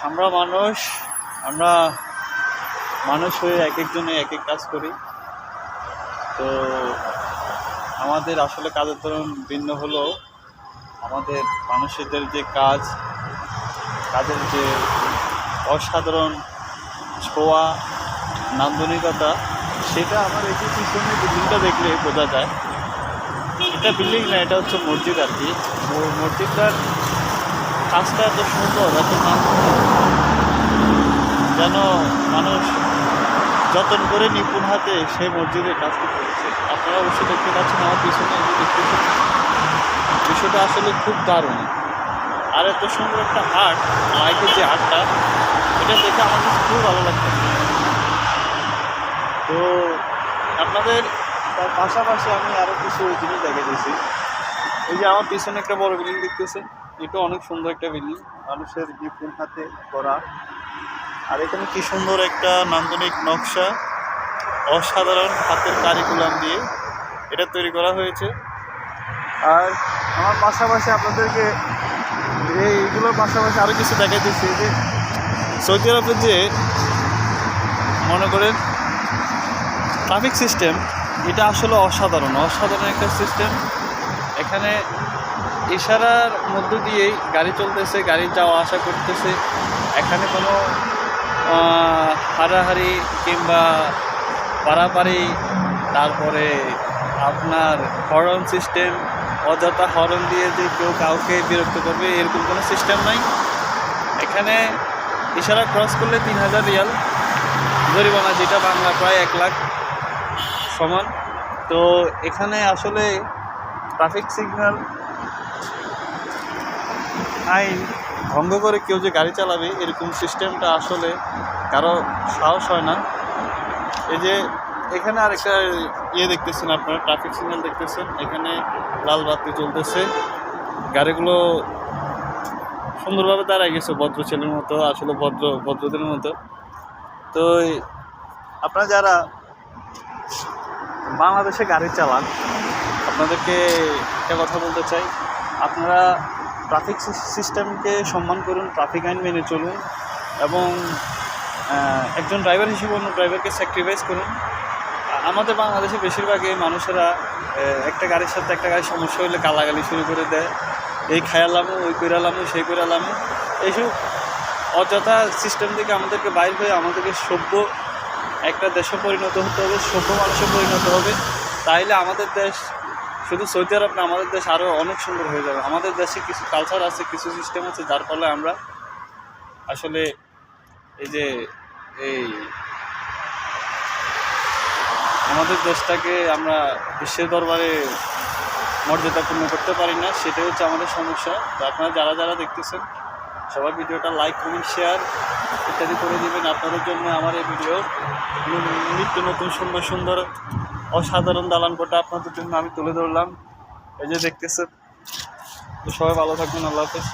আমরা মানুষ আমরা মানুষ হয়ে এক একজনে এক এক কাজ করি। তো আমাদের আসলে কাজের ধরন ভিন্ন হলেও আমাদের মানুষদের যে কাজের যে অসাধারণ ছোঁয়া, নান্দনিকতা, সেটা আমার এই যে পিছনে বিল্ডিংটা দেখলে বোঝা যায়। এটা বিল্ডিং না, এটা হচ্ছে মসজিদ আর কি। মসজিদটার কাজটা এত সুন্দর, এত নান্দনিক, যেন মানুষ যতন করে নিপুণ হাতে সেই মসজিদের কাজটি করেছে। আপনারা অবশ্যই দেখতে পাচ্ছেন আমার পিছনে, এই যে দেখতেছেন, বিষয়টা আসলে খুব দারুণ। আর এত সুন্দর একটা আর্ট, লাইটের যে আর্টটা, এটা দেখে আমার কাছে খুব ভালো লাগতেছে। তো আপনাদের তার পাশাপাশি আমি আরও কিছু জিনিস দেখে দিয়েছি। এই যে আমার পিছনে একটা বড় বিল্ডিং দেখতেছেন, এটা অনেক সুন্দর একটা বিল্ডিং, মানুষের নিপুণ হাতে করা। আর এখানে কি সুন্দর একটা নান্দনিক নকশা, অসাধারণ হাতের কারিকুলাম দিয়ে এটা তৈরি করা হয়েছে। আর আমার পাশাপাশি আপনাদেরকে এইগুলোর পাশাপাশি আরও কিছু দেখা দিচ্ছি। যে সৌদি আরবের যে মনে করেন ট্রাফিক সিস্টেম, এটা আসলে অসাধারণ একটা সিস্টেম। এখানে ইশারার মধ্য দিয়েই গাড়ি চলতেছে, গাড়ি যাওয়া আসা করতেছে। এখানে কোনো হারাহারি কিংবা পারাপারি, তারপরে আপনার হর্ন সিস্টেম, অযথা হর্ন দিয়ে যে কেউ কাউকে বিরক্ত করবে, এরকম কোনো সিস্টেম নাই। এখানে ইশারা ক্রস করলে 3000 রিয়াল জরিমানা, যেটা বাংলা প্রায় 1 লাখ সমান। তো এখানে আসলে ট্রাফিক সিগন্যাল আইন ভঙ্গ করে কেউ যে গাড়ি চালাবে, এরকম সিস্টেমটা আসলে কারো সাহস হয় না। এই যে এখানে আরেকটা দেখতেছেন আপনারা, ট্রাফিক সিগন্যাল দেখতেছেন, এখানে লাল বাতি চলতেছে, গাড়িগুলো সুন্দরভাবে দাঁড়ায় গেছে ভদ্র ছেলের মতো, আসলে ভদ্রদের মতো। তো আপনারা যারা বাংলাদেশে গাড়ি চালান, আপনাদেরকে একটা কথা বলতে চাই, আপনারা ট্রাফিক সিস্টেমকে সম্মান করুন, ট্রাফিক আইন মেনে চলুন, এবং একজন ড্রাইভার হিসেবে অন্য ড্রাইভারকে স্যাক্রিফাইস করুন। আমাদের বাংলাদেশে বেশিরভাগই মানুষেরা একটা গাড়ির সাথে একটা গাড়ির সমস্যা হলে গালাগালি শুরু করে দেয়, এই খায়ালামো, ওই কইরালামো, সেই কইরালামো, এইসব অযথা সিস্টেম থেকে আমাদেরকে বাইর হয়ে আমাদেরকে সভ্য একটা দেশে পরিণত হতে হবে, সভ্য মানুষে পরিণত হবে। তাইলে আমাদের দেশ, শুধু সৌদি আরব না, আমাদের দেশ আরও অনেক সুন্দর হয়ে যাবে। আমাদের দেশে কিছু কালচার আছে, কিছু সিস্টেম আছে, যার ফলে আমরা আসলে এই আমাদের দেশটাকে আমরা বিশ্বের দরবারে মর্যাদাপূর্ণ করতে পারি না, সেটাই হচ্ছে আমাদের সমস্যা। তো আপনারা যারা দেখতেছেন, সবাই ভিডিওটা লাইক, কমেন্ট, শেয়ার ইত্যাদি করে দেবেন। আপনাদের জন্য আমার এই ভিডিও নিত্য নতুন সুন্দর অসাধারণ দালান কোঠা আপনাদের জন্য আমি তুলে ধরলাম। এই যে দেখতেছেন। তো সবাই ভালো থাকবেন, আল্লাহ হাফেজ।